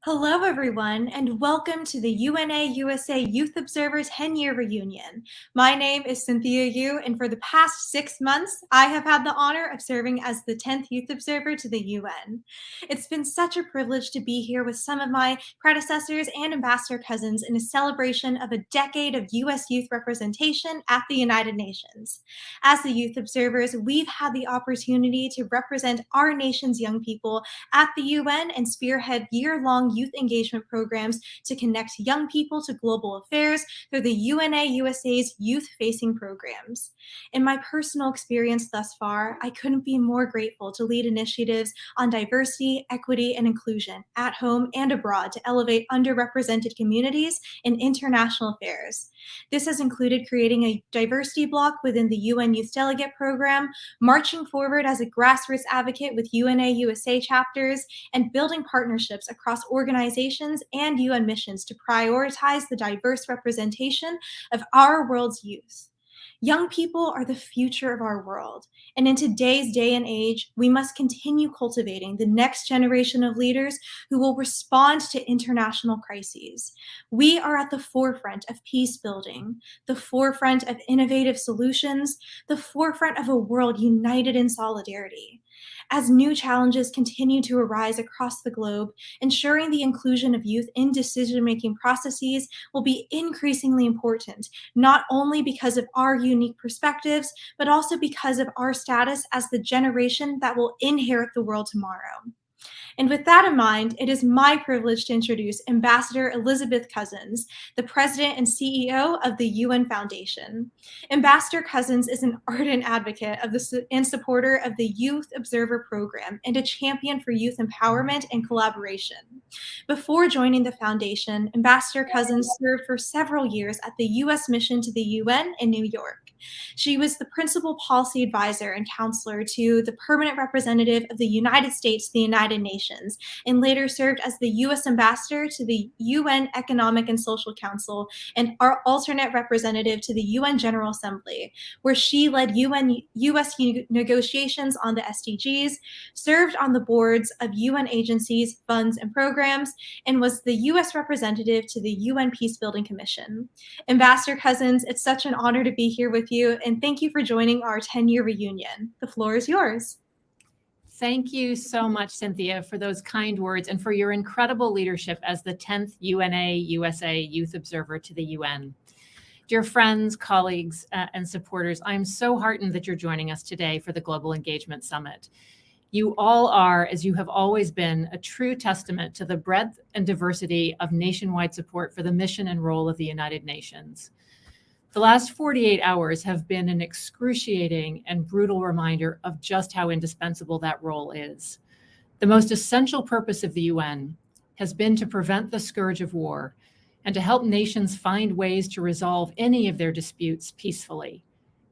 Hello, everyone, and welcome to the UNA USA Youth Observer 10-year reunion. My name is Cynthia Yue, and for the past 6 months, I have had the honor of serving as the 10th Youth Observer to the UN. It's been such a privilege to be here with some of my predecessors and Ambassador Cousens in a celebration of a decade of U.S. youth representation at the United Nations. As the Youth Observers, we've had the opportunity to represent our nation's young people at the UN and spearhead year-long youth engagement programs to connect young people to global affairs through the UNA USA's youth-facing programs. In my personal experience thus far, I couldn't be more grateful to lead initiatives on diversity, equity, and inclusion at home and abroad to elevate underrepresented communities in international affairs. This has included creating a diversity block within the UN Youth Delegate Program, marching forward as a grassroots advocate with UNA USA chapters, and building partnerships across organizations and UN missions to prioritize the diverse representation of our world's youth. Young people are the future of our world, and in today's day and age, we must continue cultivating the next generation of leaders who will respond to international crises. We are at the forefront of peace building, the forefront of innovative solutions, the forefront of a world united in solidarity. As new challenges continue to arise across the globe, ensuring the inclusion of youth in decision-making processes will be increasingly important, not only because of our unique perspectives, but also because of our status as the generation that will inherit the world tomorrow. And with that in mind, it is my privilege to introduce Ambassador Elizabeth Cousens, the President and CEO of the UN Foundation. Ambassador Cousens is an ardent advocate of and supporter of the Youth Observer Program and a champion for youth empowerment and collaboration. Before joining the foundation, Ambassador Cousens served for several years at the U.S. mission to the UN in New York. She was the principal policy advisor and counselor to the permanent representative of the United States to the United Nations, and later served as the U.S. ambassador to the UN Economic and Social Council and our alternate representative to the UN General Assembly, where she led U.S. negotiations on the SDGs, served on the boards of UN agencies, funds, and programs, and was the U.S. representative to the UN Peacebuilding Commission. Ambassador Cousens, it's such an honor to be here with you, and thank you for joining our 10-year reunion. The floor is yours. Thank you so much, Cynthia, for those kind words and for your incredible leadership as the 10th UNA USA Youth Observer to the UN. Dear friends, colleagues, and supporters, I'm so heartened that you're joining us today for the Global Engagement Summit. You all are, as you have always been, a true testament to the breadth and diversity of nationwide support for the mission and role of the United Nations. The last 48 hours have been an excruciating and brutal reminder of just how indispensable that role is. The most essential purpose of the UN has been to prevent the scourge of war and to help nations find ways to resolve any of their disputes peacefully.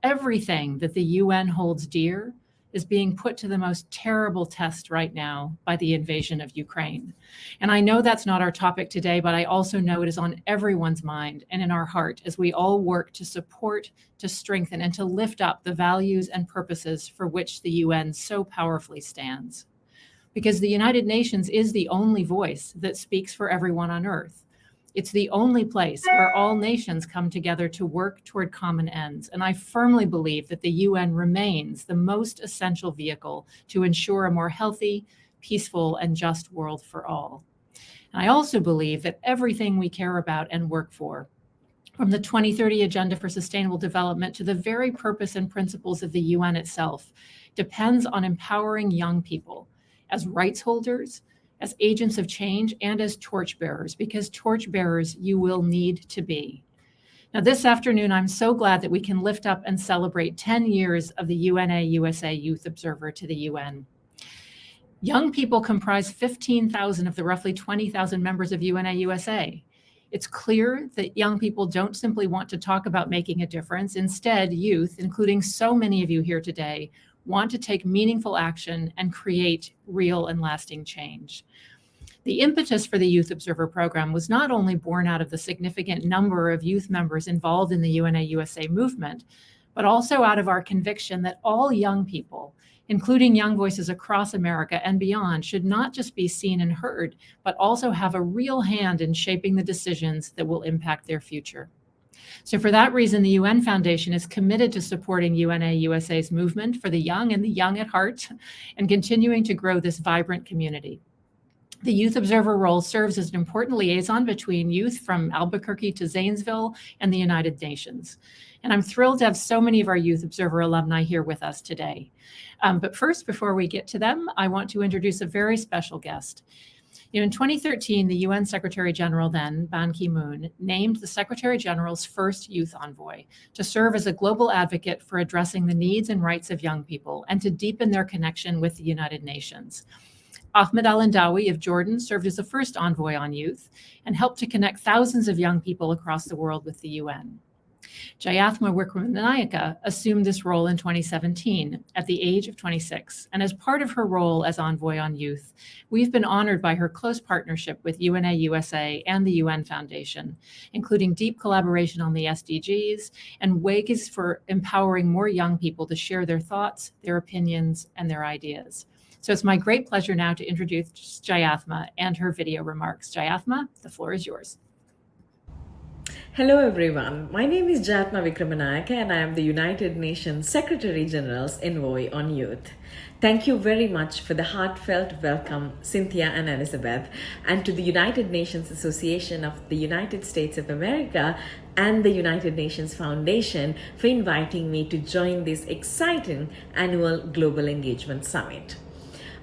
Everything that the UN holds dear is being put to the most terrible test right now by the invasion of Ukraine. And I know that's not our topic today, but I also know it is on everyone's mind and in our heart as we all work to support, to strengthen, and to lift up the values and purposes for which the UN so powerfully stands. Because the United Nations is the only voice that speaks for everyone on Earth. It's the only place where all nations come together to work toward common ends. And I firmly believe that the UN remains the most essential vehicle to ensure a more healthy, peaceful, and just world for all. And I also believe that everything we care about and work for, from the 2030 Agenda for Sustainable Development to the very purpose and principles of the UN itself, depends on empowering young people as rights holders, as agents of change, and as torchbearers, because torchbearers you will need to be. Now, this afternoon, I'm so glad that we can lift up and celebrate 10 years of the UNA USA Youth Observer to the UN. Young people comprise 15,000 of the roughly 20,000 members of UNA USA. It's clear that young people don't simply want to talk about making a difference. Instead, youth, including so many of you here today, want to take meaningful action and create real and lasting change. The impetus for the Youth Observer Program was not only born out of the significant number of youth members involved in the UNA USA movement, but also out of our conviction that all young people, including young voices across America and beyond, should not just be seen and heard, but also have a real hand in shaping the decisions that will impact their future. So for that reason, the UN Foundation is committed to supporting UNA USA's movement for the young and the young at heart, and continuing to grow this vibrant community. The Youth Observer role serves as an important liaison between youth from Albuquerque to Zanesville and the United Nations. And I'm thrilled to have so many of our Youth Observer alumni here with us today. But first, before we get to them, I want to introduce a very special guest. In 2013, the UN Secretary General then, Ban Ki-moon, named the Secretary General's first youth envoy to serve as a global advocate for addressing the needs and rights of young people and to deepen their connection with the United Nations. Ahmed Al-Indawi of Jordan served as the first envoy on youth and helped to connect thousands of young people across the world with the UN. Jayathma Wickramanayake assumed this role in 2017 at the age of 26. And as part of her role as envoy on youth, we've been honored by her close partnership with UNA USA and the UN Foundation, including deep collaboration on the SDGs and ways for empowering more young people to share their thoughts, their opinions, and their ideas. So it's my great pleasure now to introduce Jayathma and her video remarks. Jayathma, the floor is yours. Hello everyone, my name is Jayathma Wickramanayake and I am the United Nations Secretary General's Envoy on Youth. Thank you very much for the heartfelt welcome, Cynthia and Elizabeth, and to the United Nations Association of the United States of America and the United Nations Foundation for inviting me to join this exciting annual Global Engagement Summit.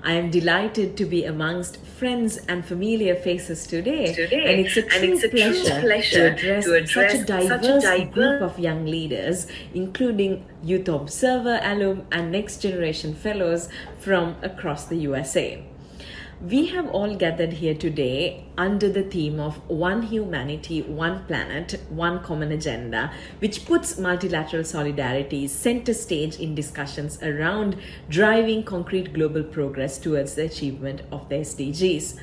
I am delighted to be amongst friends and familiar faces today, and it's a true pleasure to address such a diverse group of young leaders, including Youth Observer alum and Next Generation Fellows from across the USA. We have all gathered here today under the theme of One Humanity, One Planet, One Common Agenda, which puts multilateral solidarity center stage in discussions around driving concrete global progress towards the achievement of the SDGs.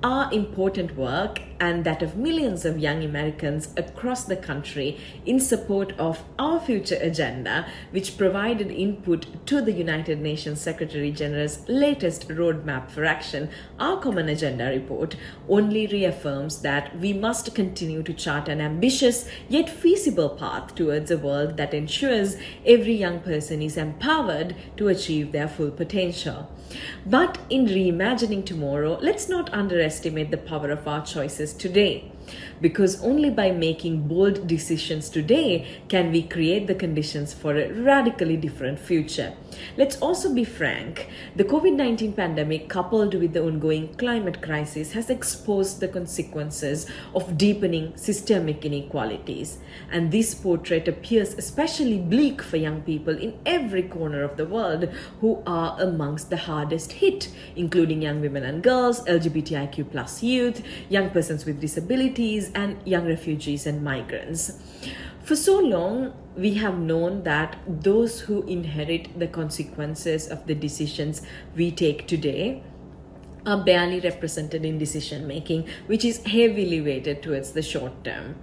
Our important work and that of millions of young Americans across the country in support of our future agenda, which provided input to the United Nations Secretary General's latest roadmap for action, our Common Agenda report, only reaffirms that we must continue to chart an ambitious yet feasible path towards a world that ensures every young person is empowered to achieve their full potential. But in reimagining tomorrow, let's not underestimate the power of our choices today. Because only by making bold decisions today can we create the conditions for a radically different future. Let's also be frank, the COVID-19 pandemic coupled with the ongoing climate crisis has exposed the consequences of deepening systemic inequalities. And this portrait appears especially bleak for young people in every corner of the world who are amongst the hardest hit, including young women and girls, LGBTIQ+ youth, young persons with disabilities, and young refugees and migrants. For so long, we have known that those who inherit the consequences of the decisions we take today are barely represented in decision making, which is heavily weighted towards the short term.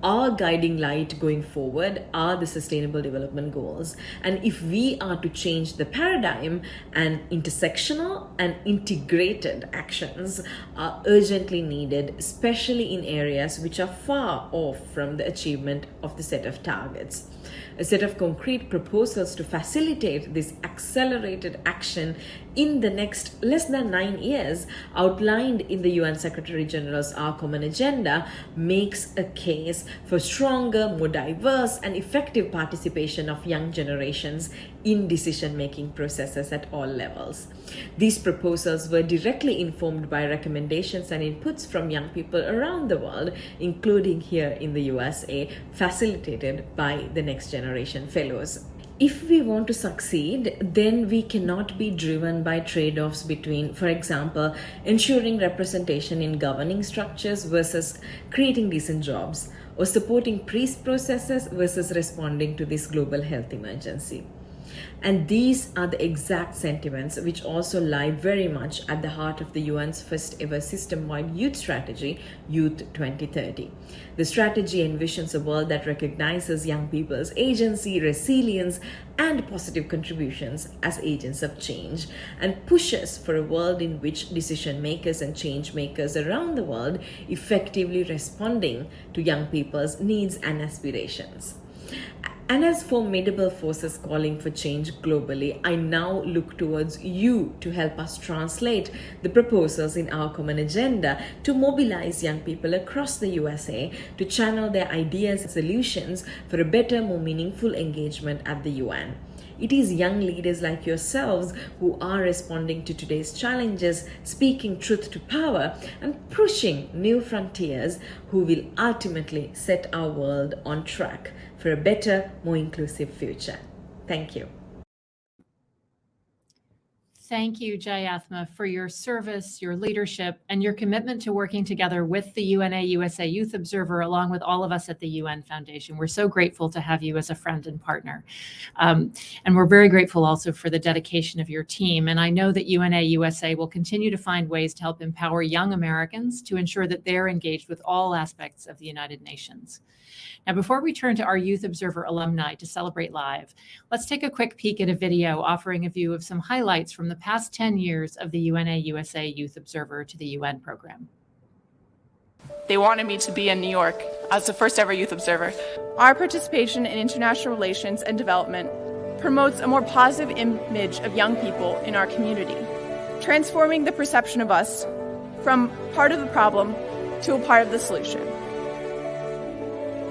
Our guiding light going forward are the Sustainable Development Goals. And if we are to change the paradigm, and intersectional and integrated actions are urgently needed, especially in areas which are far off from the achievement of the set of targets. A set of concrete proposals to facilitate this accelerated action in the next less than 9 years, outlined in the UN Secretary General's Our Common Agenda, makes a case for stronger, more diverse and effective participation of young generations in decision-making processes at all levels. These proposals were directly informed by recommendations and inputs from young people around the world, including here in the USA, facilitated by the Next Generation Fellows. If we want to succeed, then we cannot be driven by trade-offs between, for example, ensuring representation in governing structures versus creating decent jobs, or supporting peace processes versus responding to this global health emergency. And these are the exact sentiments which also lie very much at the heart of the UN's first ever system-wide youth strategy, Youth 2030. The strategy envisions a world that recognizes young people's agency, resilience, and positive contributions as agents of change, and pushes for a world in which decision makers and change makers around the world effectively responding to young people's needs and aspirations. And as formidable forces calling for change globally, I now look towards you to help us translate the proposals in our common agenda to mobilize young people across the USA to channel their ideas and solutions for a better, more meaningful engagement at the UN. It is young leaders like yourselves who are responding to today's challenges, speaking truth to power, and pushing new frontiers who will ultimately set our world on track for a better, more inclusive future. Thank you. Thank you, Jayathma, for your service, your leadership, and your commitment to working together with the UNA USA Youth Observer, along with all of us at the UN Foundation. We're so grateful to have you as a friend and partner. And we're very grateful also for the dedication of your team. And I know that UNA USA will continue to find ways to help empower young Americans to ensure that they're engaged with all aspects of the United Nations. Now, before we turn to our Youth Observer alumni to celebrate live, let's take a quick peek at a video offering a view of some highlights from the past 10 years of the UNA USA Youth Observer to the UN program. They wanted me to be in New York as the first ever Youth Observer. Our participation in international relations and development promotes a more positive image of young people in our community, transforming the perception of us from part of the problem to a part of the solution.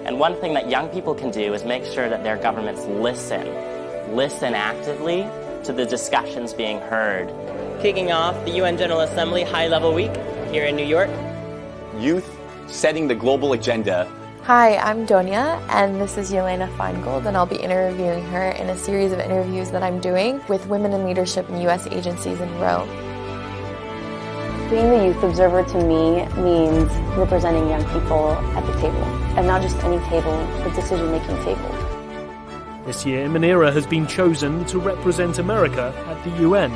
And one thing that young people can do is make sure that their governments listen actively to the discussions being heard. Kicking off the UN General Assembly High Level Week here in New York. Youth setting the global agenda. Hi, I'm Donia, and this is Yelena Feingold, and I'll be interviewing her in a series of interviews that I'm doing with women in leadership in U.S. agencies in Rome. Being the Youth Observer to me means representing young people at the table, and not just any table, but decision-making table. This year, Manera has been chosen to represent America at the UN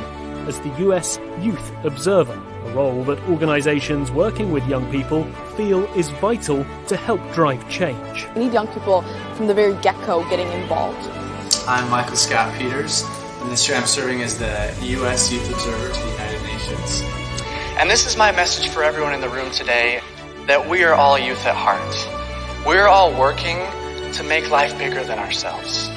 as the US Youth Observer, a role that organizations working with young people feel is vital to help drive change. We need young people from the very get-go getting involved. I'm Michael Scott Peters, and this year I'm serving as the US Youth Observer to the United Nations. And this is my message for everyone in the room today, that we are all youth at heart. We're all working to make life bigger than ourselves.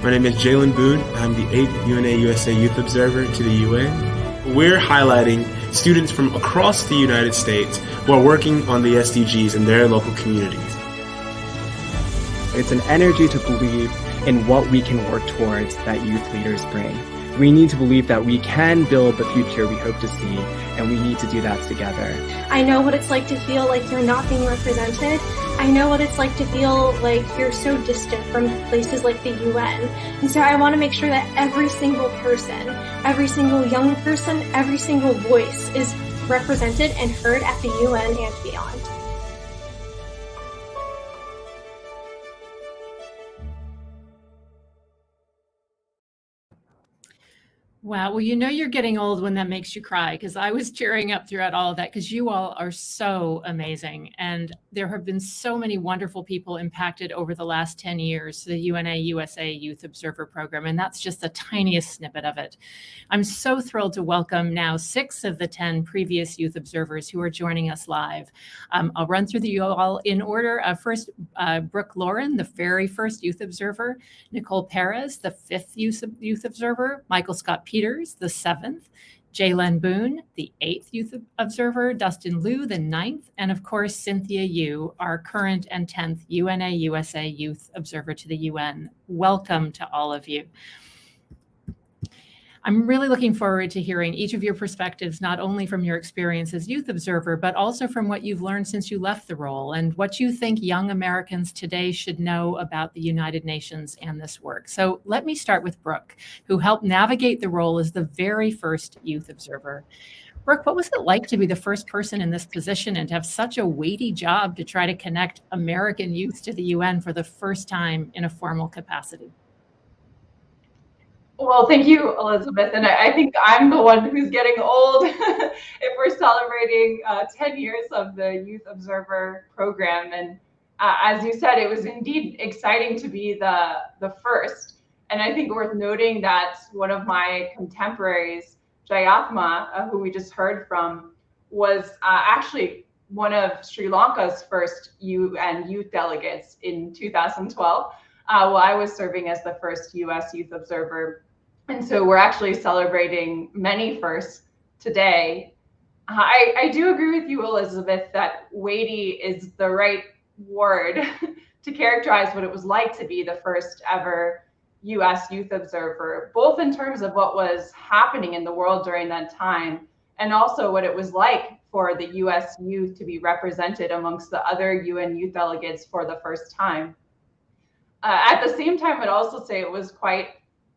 My name is Jalen Boone. I'm the 8th UNA USA Youth Observer to the UN. We're highlighting students from across the United States who are working on the SDGs in their local communities. It's an energy to believe in what we can work towards that youth leaders bring. We need to believe that we can build the future we hope to see, and we need to do that together. I know what it's like to feel like you're not being represented. I know what it's like to feel like you're so distant from places like the UN. And so I want to make sure that every single person, every single young person, every single voice is represented and heard at the UN and beyond. Wow. Well, you know you're getting old when that makes you cry, because I was cheering up throughout all of that, because you all are so amazing. And there have been so many wonderful people impacted over the last 10 years, the UNA USA Youth Observer Program, and that's just the tiniest snippet of it. I'm so thrilled to welcome now 6 of the 10 previous Youth Observers who are joining us live. I'll run through you all in order. First, Brooke Loughrin, the very first Youth Observer, Nicol Perez, the 5th Youth Observer, Michael Scott Peters, the 7th, Jalen Boone, the 8th Youth Observer, Dustin Liu, the 9th, and of course, Cynthia Yue, our current and 10th UNA USA Youth Observer to the UN. Welcome to all of you. I'm really looking forward to hearing each of your perspectives, not only from your experience as Youth Observer, but also from what you've learned since you left the role and what you think young Americans today should know about the United Nations and this work. So let me start with Brooke, who helped navigate the role as the very first Youth Observer. Brooke, what was it like to be the first person in this position and to have such a weighty job to try to connect American youth to the UN for the first time in a formal capacity? Well, thank you, Elizabeth. And I think I'm the one who's getting old if we're celebrating 10 years of the Youth Observer program. And as you said, it was indeed exciting to be the first. And I think worth noting that one of my contemporaries, Jayatma, who we just heard from, was actually one of Sri Lanka's first UN youth delegates in 2012. While I was serving as the first US youth observer. And so we're actually celebrating many firsts today. I do agree with you, Elizabeth, that weighty is the right word to characterize what it was like to be the first ever US youth observer, both in terms of what was happening in the world during that time, and also what it was like for the US youth to be represented amongst the other UN youth delegates for the first time. At the same time, I'd also say it was quite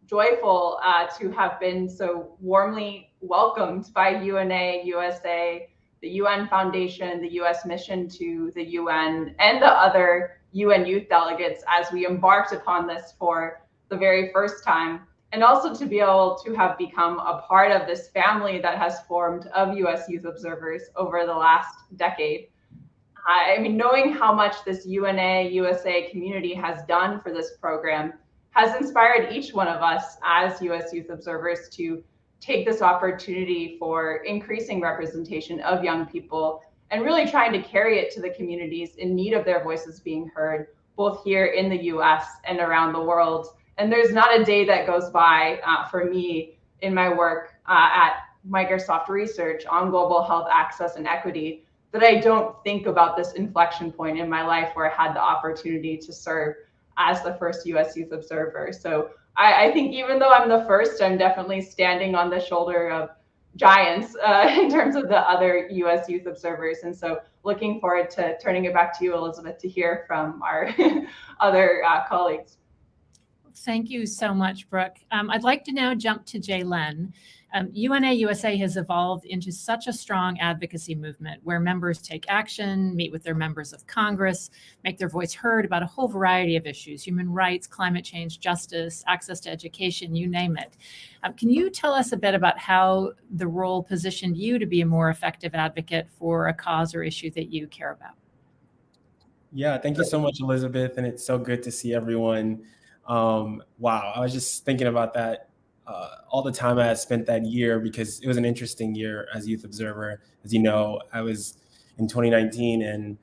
joyful to have been so warmly welcomed by UNA, USA, the UN Foundation, the US mission to the UN, and the other UN youth delegates as we embarked upon this for the very first time. And also to be able to have become a part of this family that has formed of US youth observers over the last decade. I mean, knowing how much this UNA USA community has done for this program has inspired each one of us as US youth observers to take this opportunity for increasing representation of young people and really trying to carry it to the communities in need of their voices being heard, both here in the US and around the world. And there's not a day that goes by for me in my work at Microsoft Research on global health access and equity that I don't think about this inflection point in my life where I had the opportunity to serve as the first US youth observer. So I think even though I'm the first, I'm definitely standing on the shoulder of giants in terms of the other US youth observers. And so looking forward to turning it back to you, Elizabeth, to hear from our other colleagues. Thank you so much, Brooke. I'd like to now jump to Jaylen. UNA USA has evolved into such a strong advocacy movement where members take action, meet with their members of Congress, make their voice heard about a whole variety of issues: human rights, climate change, justice, access to education, you name it. Can you tell us a bit about how the role positioned you to be a more effective advocate for a cause or issue that you care about? Yeah, thank you so much, Elizabeth. And it's so good to see everyone. Wow, I was just thinking about that. All the time I had spent that year, because it was an interesting year as youth observer. As you know, I was in 2019, and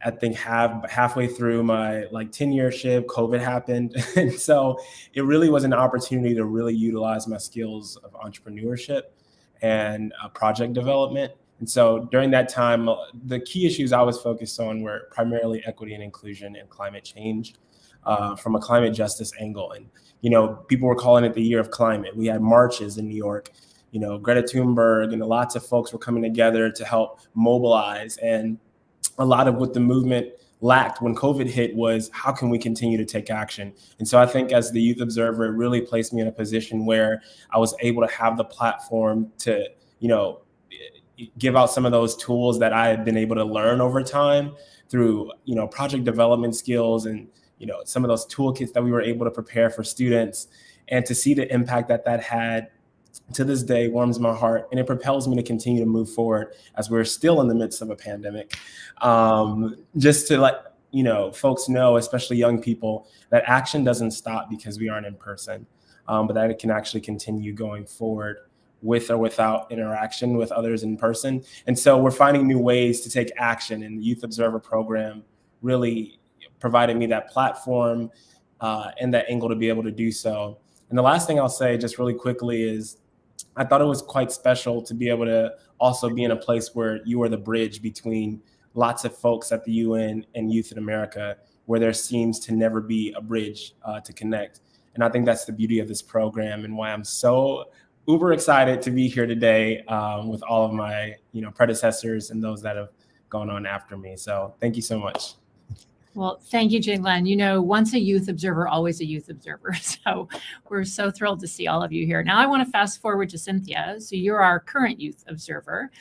I think halfway through my tenureship, COVID happened. And so it really was an opportunity to really utilize my skills of entrepreneurship and project development. And so during that time, the key issues I was focused on were primarily equity and inclusion and climate change. From a climate justice angle. And, people were calling it the year of climate. We had marches in New York, Greta Thunberg, and lots of folks were coming together to help mobilize. And a lot of what the movement lacked when COVID hit was, how can we continue to take action? And so I think as the youth observer, it really placed me in a position where I was able to have the platform to, give out some of those tools that I had been able to learn over time through, project development skills and, some of those toolkits that we were able to prepare for students, and to see the impact that had to this day warms my heart, and it propels me to continue to move forward as we're still in the midst of a pandemic. Just to let folks know, especially young people, that action doesn't stop because we aren't in person, but that it can actually continue going forward with or without interaction with others in person. And so we're finding new ways to take action, and the Youth Observer program really provided me that platform and that angle to be able to do so. And the last thing I'll say just really quickly is I thought it was quite special to be able to also be in a place where you are the bridge between lots of folks at the UN and youth in America, where there seems to never be a bridge to connect. And I think that's the beauty of this program and why I'm so uber excited to be here today with all of my predecessors and those that have gone on after me. So thank you so much. Well, thank you, Jaylen. Once a youth observer, always a youth observer. So we're so thrilled to see all of you here. Now I want to fast forward to Cynthia. So you're our current youth observer.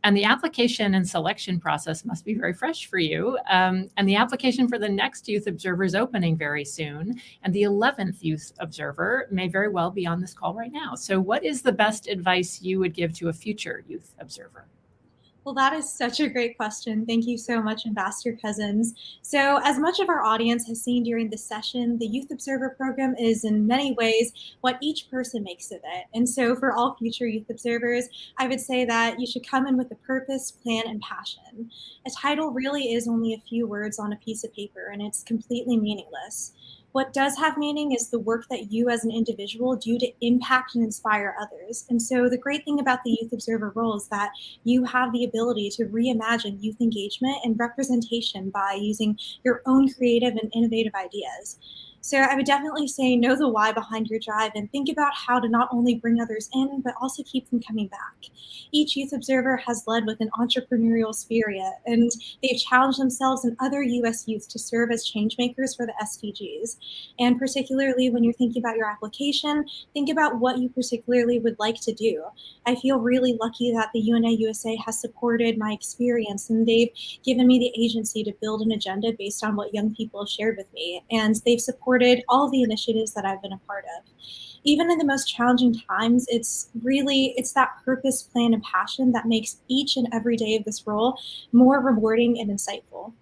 And the application and selection process must be very fresh for you. And the application for the next Youth Observer is opening very soon. And the 11th Youth Observer may very well be on this call right now. So what is the best advice you would give to a future Youth Observer? Well, that is such a great question. Thank you so much, Ambassador Cousens. So as much of our audience has seen during this session, the Youth Observer program is in many ways what each person makes of it. And so for all future Youth Observers, I would say that you should come in with a purpose, plan, and passion. A title really is only a few words on a piece of paper, and it's completely meaningless. What does have meaning is the work that you as an individual do to impact and inspire others. And so the great thing about the Youth Observer role is that you have the ability to reimagine youth engagement and representation by using your own creative and innovative ideas. So I would definitely say know the why behind your drive and think about how to not only bring others in, but also keep them coming back. Each Youth Observer has led with an entrepreneurial spirit, and they've challenged themselves and other U.S. youth to serve as change makers for the SDGs. And particularly when you're thinking about your application, think about what you particularly would like to do. I feel really lucky that the UNA USA has supported my experience, and they've given me the agency to build an agenda based on what young people have shared with me. And they've supported all the initiatives that I've been a part of. Even in the most challenging times, it's that purpose, plan, and passion that makes each and every day of this role more rewarding and insightful.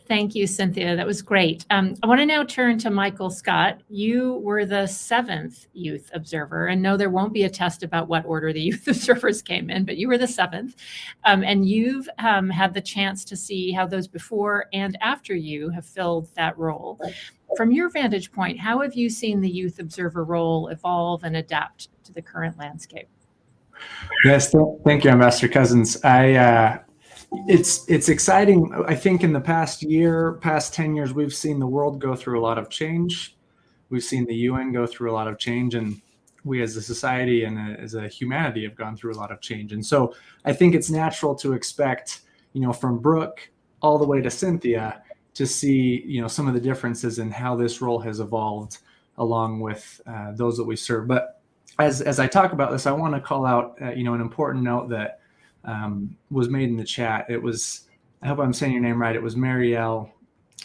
Thank you, Cynthia. That was great. I want to now turn to Michael Scott. You were the 7th Youth Observer, and no, there won't be a test about what order the Youth Observers came in, but you were the 7th. And you've had the chance to see how those before and after you have filled that role. From your vantage point, how have you seen the Youth Observer role evolve and adapt to the current landscape? Yes, thank you, Ambassador Cousens. It's exciting. I think in the past 10 years, we've seen the world go through a lot of change. We've seen the UN go through a lot of change, and we as a society and as a humanity have gone through a lot of change. And so I think it's natural to expect, from Brooke all the way to Cynthia, to see, some of the differences in how this role has evolved along with those that we serve. But as I talk about this, I want to call out, an important note that was made in the chat. It was, I hope I'm saying your name right, it was Marielle,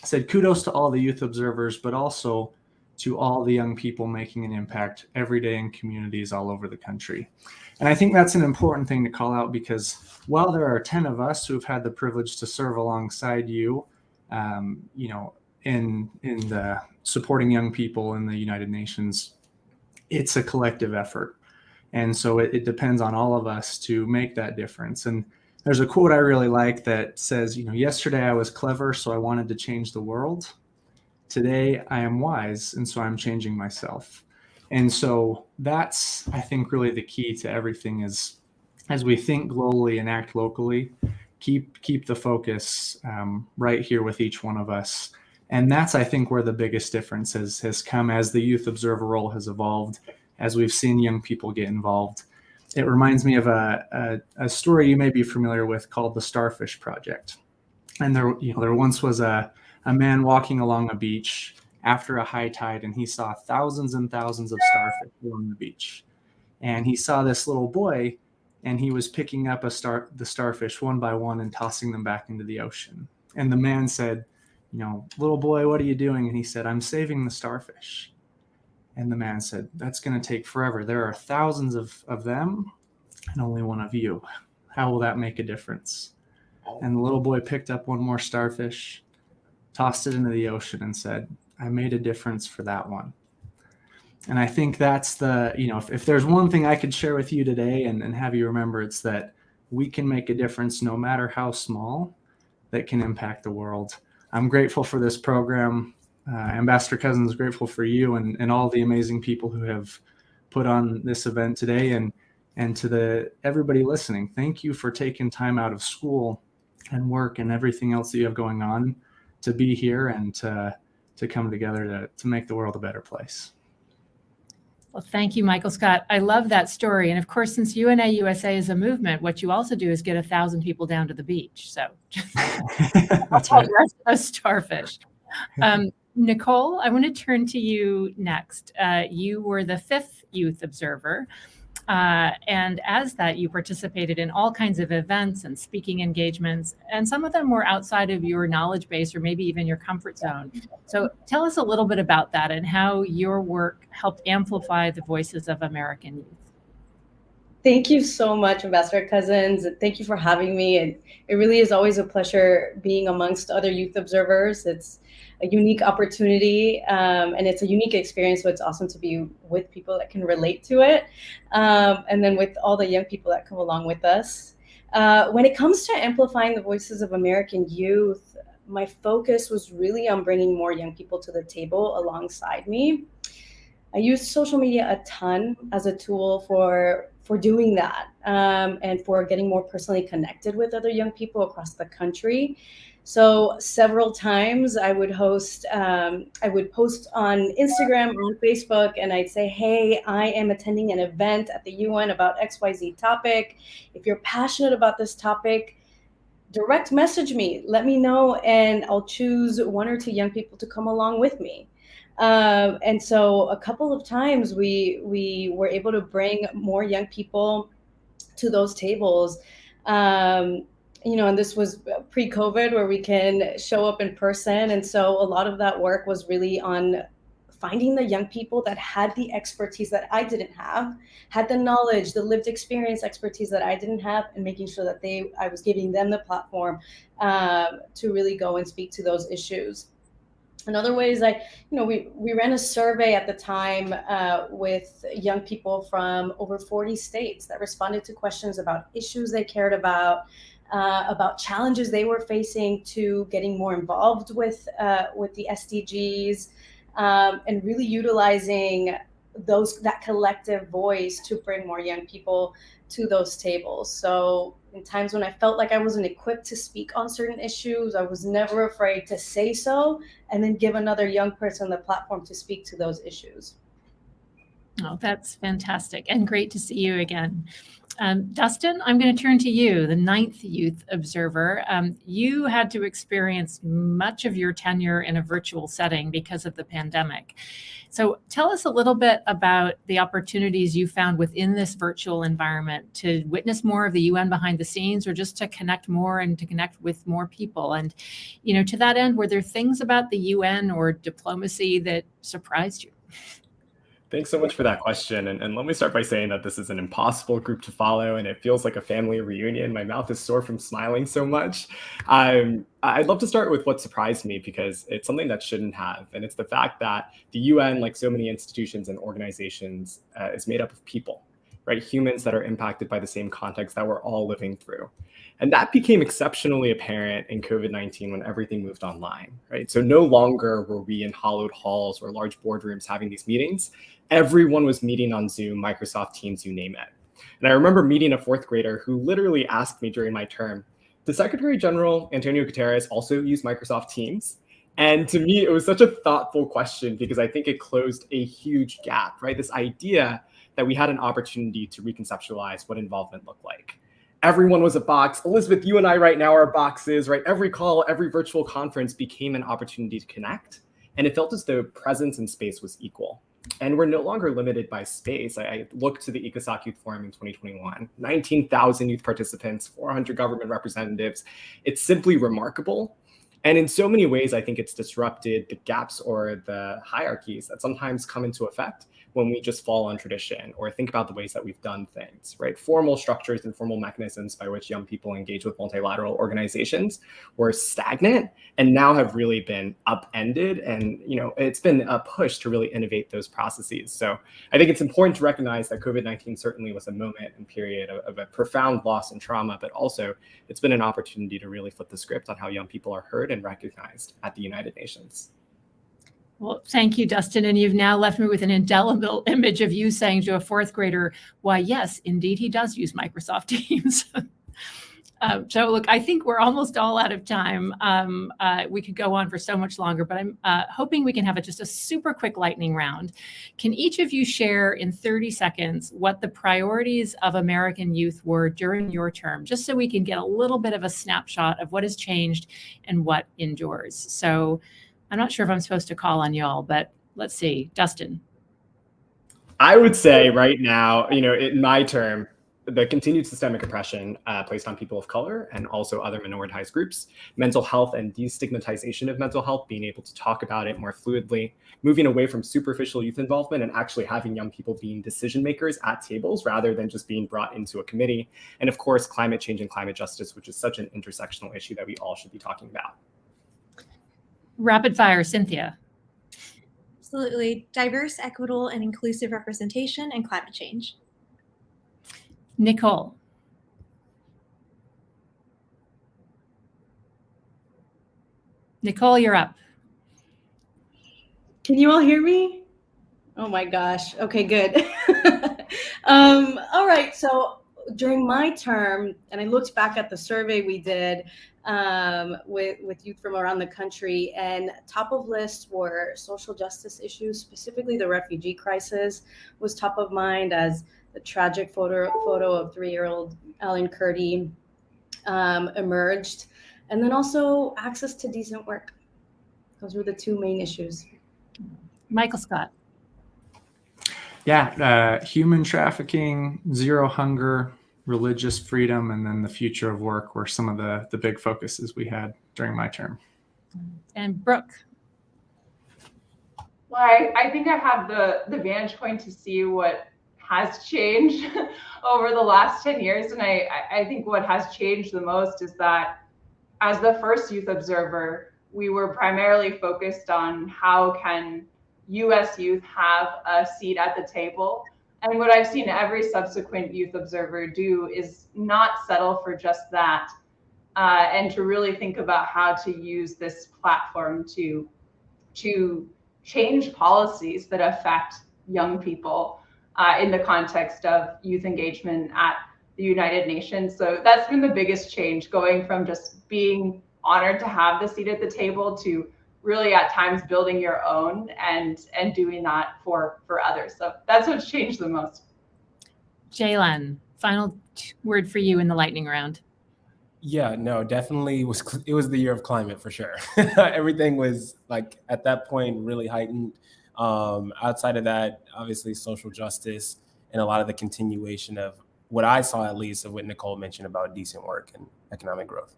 said kudos to all the Youth Observers, but also to all the young people making an impact every day in communities all over the country. And I think that's an important thing to call out, because while there are 10 of us who have had the privilege to serve alongside you, in the supporting young people in the United Nations, it's a collective effort. And so it depends on all of us to make that difference. And there's a quote I really like that says, yesterday I was clever, so I wanted to change the world. Today I am wise, and so I'm changing myself. And so that's, I think, really the key to everything is, as we think globally and act locally, keep the focus right here with each one of us. And that's, I think, where the biggest difference has come as the Youth Observer role has evolved, as we've seen young people get involved. It reminds me of a story you may be familiar with called the Starfish Project. And there once was a man walking along a beach after a high tide, and he saw thousands and thousands of starfish along the beach. And he saw this little boy, and he was picking up the starfish one by one and tossing them back into the ocean. And the man said, little boy, what are you doing? And he said, I'm saving the starfish. And the man said, that's going to take forever. There are thousands of them and only one of you. How will that make a difference? And the little boy picked up one more starfish, tossed it into the ocean, and said, I made a difference for that one. And I think that's if there's one thing I could share with you today and have you remember, it's that we can make a difference no matter how small that can impact the world. I'm grateful for this program. Ambassador Cousens, grateful for you and all the amazing people who have put on this event today, and to everybody listening. Thank you for taking time out of school and work and everything else that you have going on to be here and to come together to make the world a better place. Well, thank you, Michael Scott. I love that story. And of course, since UNA USA is a movement, what you also do is get 1,000 people down to the beach. So that's right. A starfish. Nicol, I want to turn to you next. You were the 5th Youth Observer. And as that, you participated in all kinds of events and speaking engagements, and some of them were outside of your knowledge base or maybe even your comfort zone. So tell us a little bit about that and how your work helped amplify the voices of American youth. Thank you so much, Ambassador Cousens. Thank you for having me. And it really is always a pleasure being amongst other youth observers. It's a unique opportunity and it's a unique experience. So it's awesome to be with people that can relate to it. And then with all the young people that come along with us. When it comes to amplifying the voices of American youth, my focus was really on bringing more young people to the table alongside me. I use social media a ton as a tool for doing that and for getting more personally connected with other young people across the country. So several times I would post on Instagram or on Facebook, and I'd say, hey, I am attending an event at the UN about XYZ topic. If you're passionate about this topic, direct message me, let me know, and I'll choose 1 or 2 young people to come along with me. And so a couple of times we were able to bring more young people to those tables. And this was pre-COVID where we can show up in person. And so a lot of that work was really on finding the young people that had the expertise that I didn't have, had the knowledge, the lived experience expertise that I didn't have, and making sure that I was giving them the platform to really go and speak to those issues. In other ways, we ran a survey at the time with young people from over 40 states that responded to questions about issues they cared about challenges they were facing to getting more involved with the SDGs, and really utilizing that collective voice to bring more young people to those tables. So in times when I felt like I wasn't equipped to speak on certain issues, I was never afraid to say so and then give another young person the platform to speak to those issues. Oh, that's fantastic and great to see you again. Dustin, I'm going to turn to you, the 9th Youth Observer. You had to experience much of your tenure in a virtual setting because of the pandemic. So tell us a little bit about the opportunities you found within this virtual environment to witness more of the UN behind the scenes, or just to connect more and to connect with more people. And, to that end, were there things about the UN or diplomacy that surprised you? Thanks so much for that question. And let me start by saying that this is an impossible group to follow, and it feels like a family reunion. My mouth is sore from smiling so much. I'd love to start with what surprised me, because it's something that shouldn't have. And it's the fact that the UN, like so many institutions and organizations, is made up of people, right? Humans that are impacted by the same context that we're all living through. And that became exceptionally apparent in COVID-19 when everything moved online, right? So no longer were we in hollowed halls or large boardrooms having these meetings. Everyone was meeting on Zoom, Microsoft Teams, you name it. And I remember meeting a 4th grader who literally asked me during my term, does Secretary General Antonio Guterres also use Microsoft Teams? And to me, it was such a thoughtful question, because I think it closed a huge gap, right? This idea that we had an opportunity to reconceptualize what involvement looked like. Everyone was a box. Elizabeth, you and I right now are boxes, right? Every call, every virtual conference became an opportunity to connect. And it felt as though presence and space was equal. And we're no longer limited by space. I looked to the ECOSOC Youth Forum in 2021, 19,000 youth participants, 400 government representatives. It's simply remarkable. And in so many ways, I think it's disrupted the gaps or the hierarchies that sometimes come into effect when we just fall on tradition or think about the ways that we've done things, right? Formal structures and formal mechanisms by which young people engage with multilateral organizations were stagnant and now have really been upended. And, it's been a push to really innovate those processes. So I think it's important to recognize that COVID-19 certainly was a moment and period of a profound loss and trauma, but also it's been an opportunity to really flip the script on how young people are heard and recognized at the United Nations. Well, thank you, Dustin. And you've now left me with an indelible image of you saying to a 4th grader, why, yes, indeed, he does use Microsoft Teams. So look, I think we're almost all out of time. We could go on for so much longer, but I'm hoping we can have just a super quick lightning round. Can each of you share in 30 seconds what the priorities of American youth were during your term, just so we can get a little bit of a snapshot of what has changed and what endures? So I'm not sure if I'm supposed to call on y'all, but let's see. Dustin. I would say right now, in my term, the continued systemic oppression placed on people of color and also other minoritized groups, mental health and destigmatization of mental health, being able to talk about it more fluidly, moving away from superficial youth involvement and actually having young people being decision makers at tables rather than just being brought into a committee. And of course, climate change and climate justice, which is such an intersectional issue that we all should be talking about. Rapid fire, Cynthia. Absolutely. Diverse, equitable, and inclusive representation and climate change. Nicol. Nicol, you're up. Can you all hear me? Oh my gosh. Okay, good. All right. So during my term, and I looked back at the survey we did with youth from around the country, and top of list were social justice issues, specifically the refugee crisis was top of mind, as the tragic photo of 3-year-old Alan Kurdi emerged, and then also access to decent work. Those were the two main issues. Michael Scott. Yeah, human trafficking, zero hunger, religious freedom, and then the future of work were some of the big focuses we had during my term. And Brooke. Well, I think I have the vantage point to see what has changed over the last 10 years. And I think what has changed the most is that as the first youth observer, we were primarily focused on how can US youth have a seat at the table. And what I've seen every subsequent youth observer do is not settle for just that, and to really think about how to use this platform to change policies that affect young people in the context of youth engagement at the United Nations. So that's been the biggest change, going from just being honored to have the seat at the table to really at times building your own and doing that for others. So that's what's changed the most. Jalen, final word for you in the lightning round. Yeah, no, definitely it was the year of climate for sure. Everything was like at that point really heightened. Outside of that, obviously social justice and a lot of the continuation of what I saw, at least, of what Nicol mentioned about decent work and economic growth.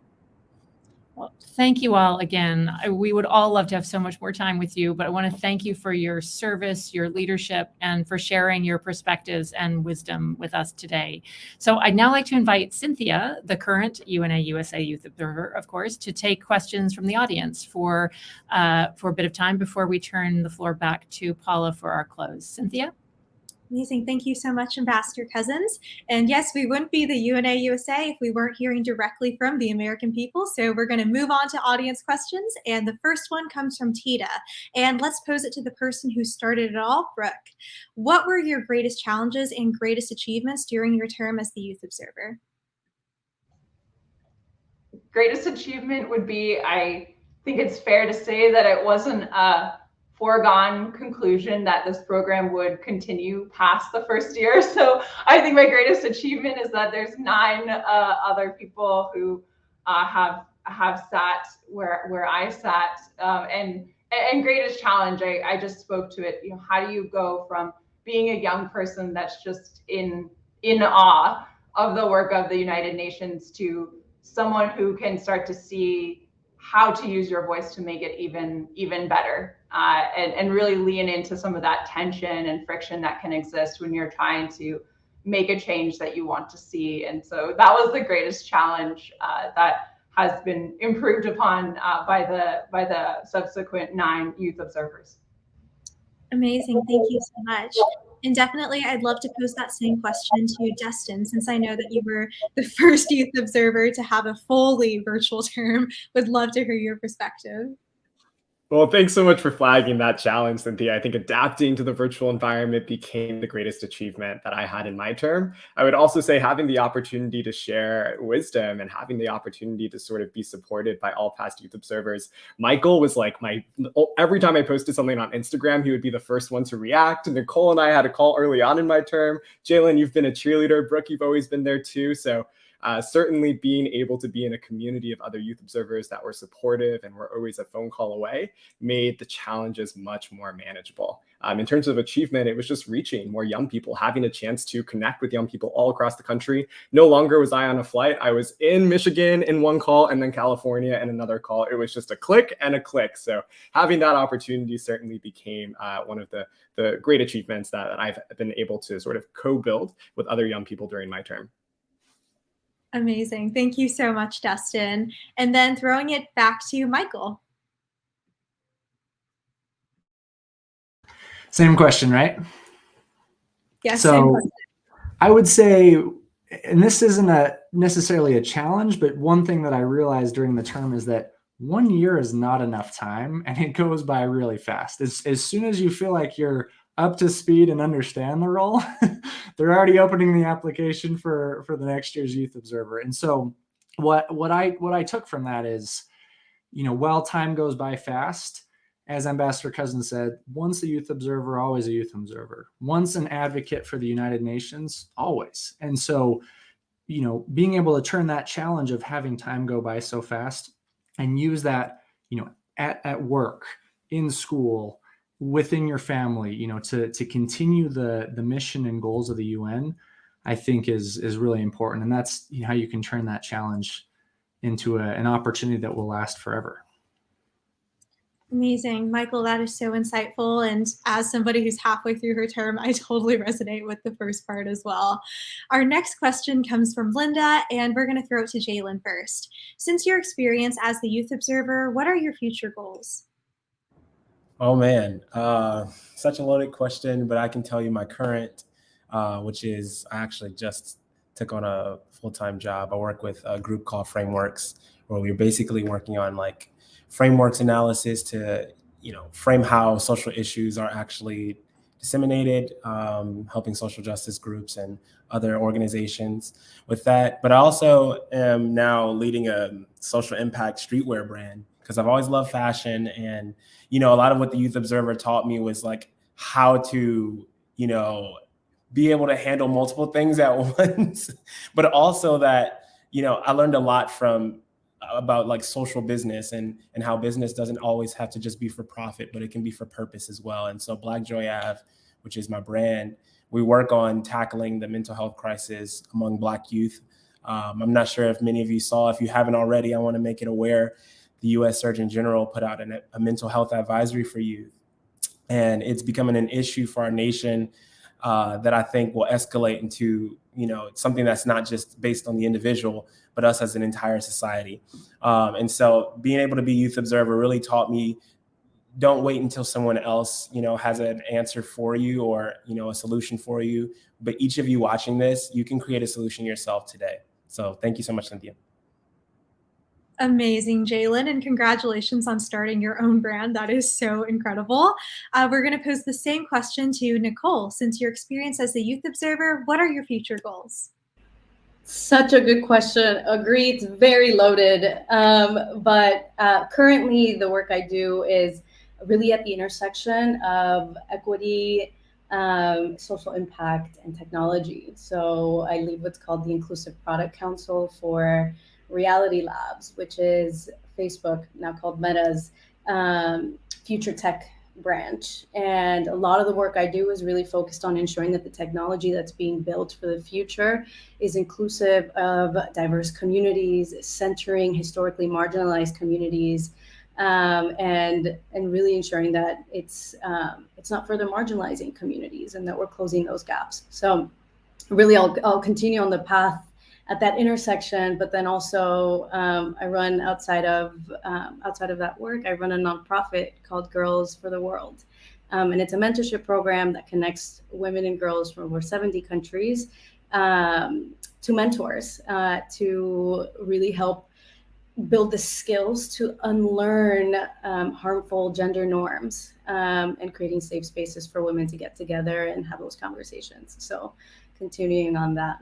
Well, thank you all again. We would all love to have so much more time with you, but I want to thank you for your service, your leadership, and for sharing your perspectives and wisdom with us today. So I'd now like to invite Cynthia, the current UNA USA Youth Observer, of course, to take questions from the audience for a bit of time before we turn the floor back to Paula for our close. Cynthia? Amazing. Thank you so much, Ambassador Cousens. And yes, we wouldn't be the UNA USA if we weren't hearing directly from the American people. So we're going to move on to audience questions. And the first one comes from Tita. And let's pose it to the person who started it all, Brooke. What were your greatest challenges and greatest achievements during your term as the Youth Observer? Greatest achievement would be, I think it's fair to say that it wasn't a foregone conclusion that this program would continue past the first year. So I think my greatest achievement is that there's 9 other people who have sat where I sat, and greatest challenge, I just spoke to it. How do you go from being a young person that's just in awe of the work of the United Nations to someone who can start to see how to use your voice to make it even better, and really lean into some of that tension and friction that can exist when you're trying to make a change that you want to see. And so that was the greatest challenge that has been improved upon by the subsequent 9 youth observers. Amazing. Thank you so much. And definitely, I'd love to pose that same question to Dustin, since I know that you were the first youth observer to have a fully virtual term. Would love to hear your perspective. Well, thanks so much for flagging that challenge, Cynthia. I think adapting to the virtual environment became the greatest achievement that I had in my term. I would also say having the opportunity to share wisdom and having the opportunity to sort of be supported by all past youth observers. Michael was like every time I posted something on Instagram, he would be the first one to react. Nicol and I had a call early on in my term. Jalen, you've been a cheerleader. Brooke, you've always been there too. So Certainly being able to be in a community of other youth observers that were supportive and were always a phone call away made the challenges much more manageable. In terms of achievement, it was just reaching more young people, having a chance to connect with young people all across the country. No longer was I on a flight. I was in Michigan in one call and then California in another call. It was just a click and a click. So having that opportunity certainly became one of the great achievements that I've been able to sort of co-build with other young people during my term. Amazing. Thank you so much, Dustin. And then throwing it back to Michael. Same question, right? Yes. So same question. I would say, and this isn't necessarily a challenge, but one thing that I realized during the term is that 1 year is not enough time, and it goes by really fast. As soon as you feel like you're up to speed and understand the role, they're already opening the application for the next year's Youth Observer. And so what I took from that is, while time goes by fast, as Ambassador Cousens said, once a youth observer, always a youth observer. Once an advocate for the United Nations, always. And so, being able to turn that challenge of having time go by so fast and use that, at work, in school, within your family, to continue the mission and goals of the UN, I think is really important. And that's how you can turn that challenge into an opportunity that will last forever. Amazing. Michael, that is so insightful. And as somebody who's halfway through her term, I totally resonate with the first part as well. Our next question comes from Linda, and we're going to throw it to Jalen first. Since your experience as the youth observer, what are your future goals? Oh, man. Such a loaded question, but I can tell you my current, which is I actually just took on a full-time job. I work with a group called Frameworks, where we're basically working on frameworks analysis to, frame how social issues are actually disseminated, helping social justice groups and other organizations with that. But I also am now leading a social impact streetwear brand because I've always loved fashion. And, a lot of what the Youth Observer taught me was how to, be able to handle multiple things at once, but also that, I learned a lot about social business and how business doesn't always have to just be for profit, but it can be for purpose as well. And so Black Joy Ave, which is my brand, we work on tackling the mental health crisis among Black youth. I'm not sure if many of you saw, if you haven't already, I want to make it aware, the U.S. Surgeon General put out a mental health advisory for youth. And it's becoming an issue for our nation that I think will escalate into, something that's not just based on the individual, but us as an entire society. And so being able to be youth observer really taught me, don't wait until someone else, has an answer for you or, a solution for you. But each of you watching this, you can create a solution yourself today. So thank you so much, Cynthia. Amazing, Jalen, and congratulations on starting your own brand. That is so incredible. We're going to pose the same question to Nicol. Since your experience as the youth observer, what are your future goals? Such a good question. Agreed, it's very loaded. But currently the work I do is really at the intersection of equity, social impact, and technology. So I lead what's called the Inclusive Product Council for Reality Labs, which is Facebook, now called Meta's future tech branch. And a lot of the work I do is really focused on ensuring that the technology that's being built for the future is inclusive of diverse communities, centering historically marginalized communities, and really ensuring that it's not further marginalizing communities and that we're closing those gaps. So really I'll continue on the path at that intersection, but then also I run outside of that work, I run a nonprofit called Girls for the World. And it's a mentorship program that connects women and girls from over 70 countries to mentors to really help build the skills to unlearn harmful gender norms and creating safe spaces for women to get together and have those conversations. So continuing on that.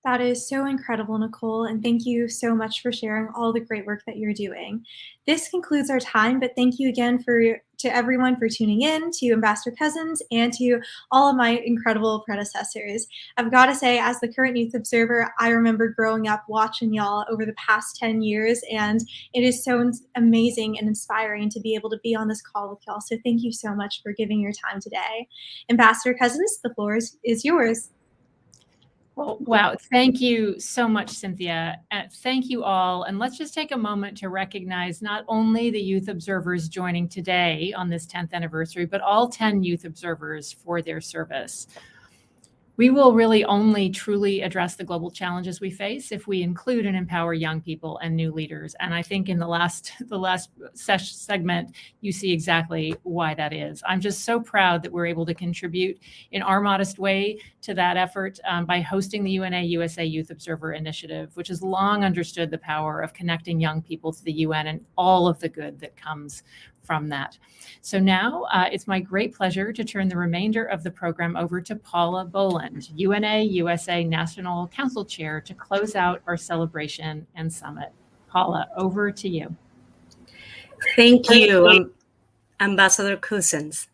That is so incredible, Nicole, and thank you so much for sharing all the great work that you're doing. This concludes our time, but thank you again to everyone for tuning in, to Ambassador Cousens, and to all of my incredible predecessors. I've got to say, as the current Youth Observer, I remember growing up watching y'all over the past 10 years, and it is so amazing and inspiring to be able to be on this call with y'all. So thank you so much for giving your time today. Ambassador Cousens, the floor is yours. Well, wow. Thank you so much, Cynthia. Thank you all. And let's just take a moment to recognize not only the youth observers joining today on this 10th anniversary, but all 10 youth observers for their service. We will really only truly address the global challenges we face if we include and empower young people and new leaders. And I think in the last segment, you see exactly why that is. I'm just so proud that we're able to contribute in our modest way to that effort by hosting the UNA USA Youth Observer Initiative, which has long understood the power of connecting young people to the UN and all of the good that comes from that. So now it's my great pleasure to turn the remainder of the program over to Paula Boland, UNA USA National Council Chair, to close out our celebration and summit. Paula, over to you. Thank you, Ambassador Cousens,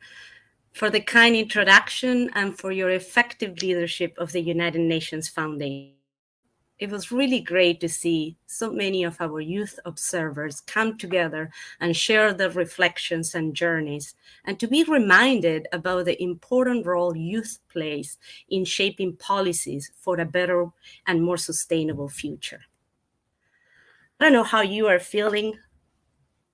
for the kind introduction and for your effective leadership of the United Nations Foundation. It was really great to see so many of our youth observers come together and share their reflections and journeys, and to be reminded about the important role youth plays in shaping policies for a better and more sustainable future. I don't know how you are feeling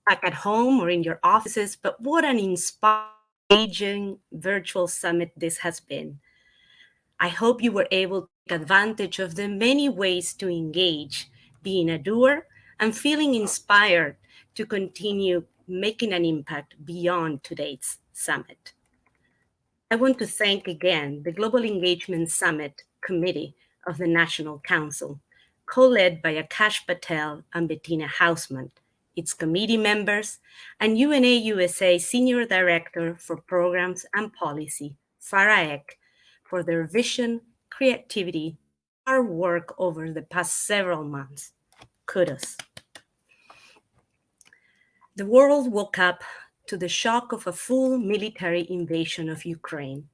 back at home or in your offices, but what an inspiring virtual summit this has been. I hope you were able to take advantage of the many ways to engage, being a doer, and feeling inspired to continue making an impact beyond today's summit. I want to thank again the Global Engagement Summit Committee of the National Council, co-led by Akash Patel and Bettina Hausman, its committee members, and UNA USA Senior Director for Programs and Policy, Farah Ek, for their vision, creativity, hard work over the past several months. Kudos. The world woke up to the shock of a full military invasion of Ukraine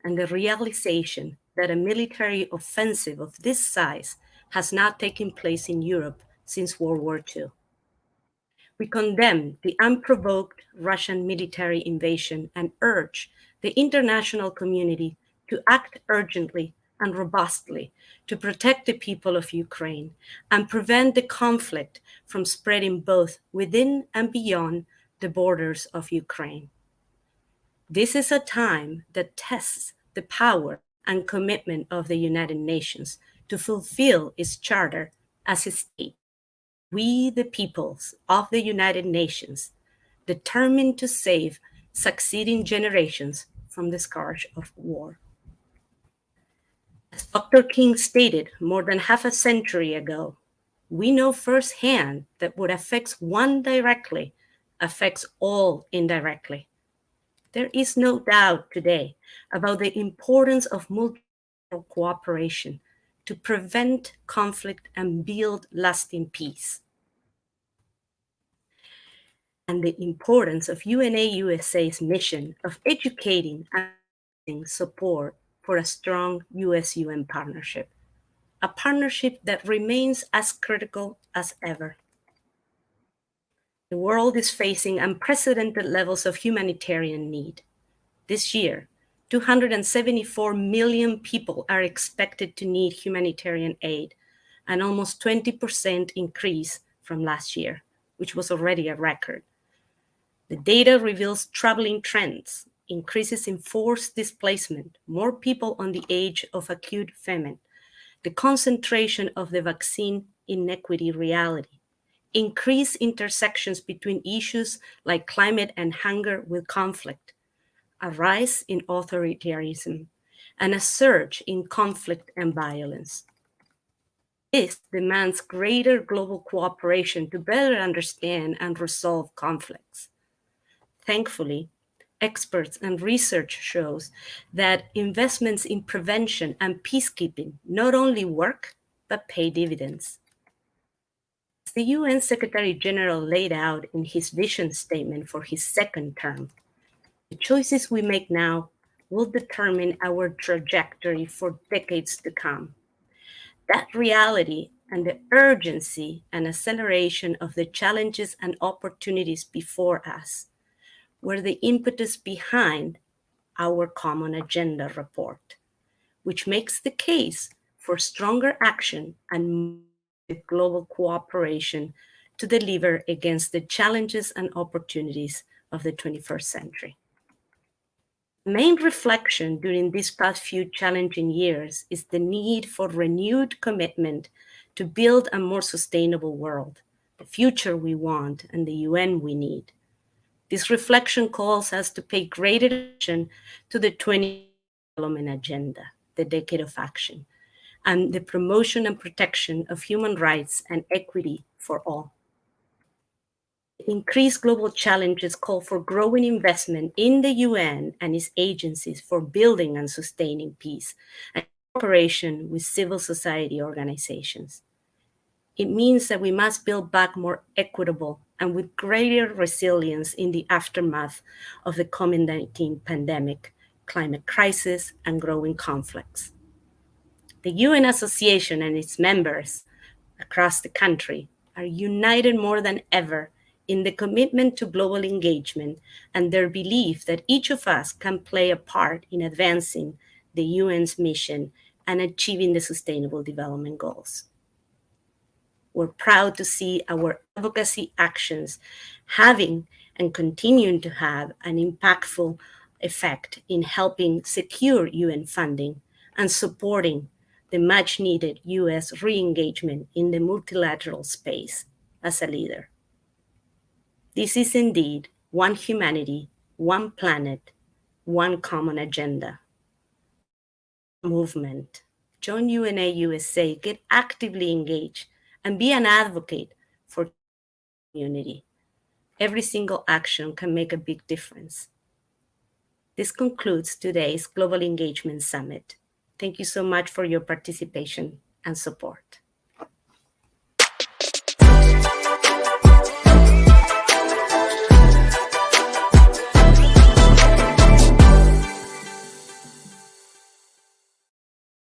and the realization that a military offensive of this size has not taken place in Europe since World War II. We condemn the unprovoked Russian military invasion and urge the international community to act urgently and robustly to protect the people of Ukraine and prevent the conflict from spreading both within and beyond the borders of Ukraine. This is a time that tests the power and commitment of the United Nations to fulfill its charter as a state. We, the peoples of the United Nations, determined to save succeeding generations from the scourge of war. As Dr. King stated more than half a century ago, we know firsthand that what affects one directly affects all indirectly. There is no doubt today about the importance of multilateral cooperation to prevent conflict and build lasting peace, and the importance of UNA USA's mission of educating and support for a strong US-UN partnership, a partnership that remains as critical as ever. The world is facing unprecedented levels of humanitarian need. This year, 274 million people are expected to need humanitarian aid, an almost 20% increase from last year, which was already a record. The data reveals troubling trends: increases in forced displacement, more people on the edge of acute famine, the concentration of the vaccine inequity reality, increased intersections between issues like climate and hunger with conflict, a rise in authoritarianism, and a surge in conflict and violence. This demands greater global cooperation to better understand and resolve conflicts. Thankfully, experts and research shows that investments in prevention and peacekeeping not only work, but pay dividends. As the UN Secretary General laid out in his vision statement for his second term, the choices we make now will determine our trajectory for decades to come. That reality and the urgency and acceleration of the challenges and opportunities before us were the impetus behind our Common Agenda report, which makes the case for stronger action and global cooperation to deliver against the challenges and opportunities of the 21st century. The main reflection during these past few challenging years is the need for renewed commitment to build a more sustainable world, the future we want and the UN we need. This reflection calls us to pay greater attention to the 20th Development Agenda, the Decade of Action, and the promotion and protection of human rights and equity for all. Increased global challenges call for growing investment in the UN and its agencies for building and sustaining peace and cooperation with civil society organizations. It means that we must build back more equitable and with greater resilience in the aftermath of the COVID-19 pandemic, climate crisis, and growing conflicts. The UN Association and its members across the country are united more than ever in the commitment to global engagement and their belief that each of us can play a part in advancing the UN's mission and achieving the Sustainable Development Goals. We're proud to see our advocacy actions having and continuing to have an impactful effect in helping secure UN funding and supporting the much-needed US re-engagement in the multilateral space as a leader. This is indeed one humanity, one planet, one common agenda. Movement. Join UNA USA, get actively engaged, and be an advocate for community. Every single action can make a big difference. This concludes today's Global Engagement Summit. Thank you so much for your participation and support.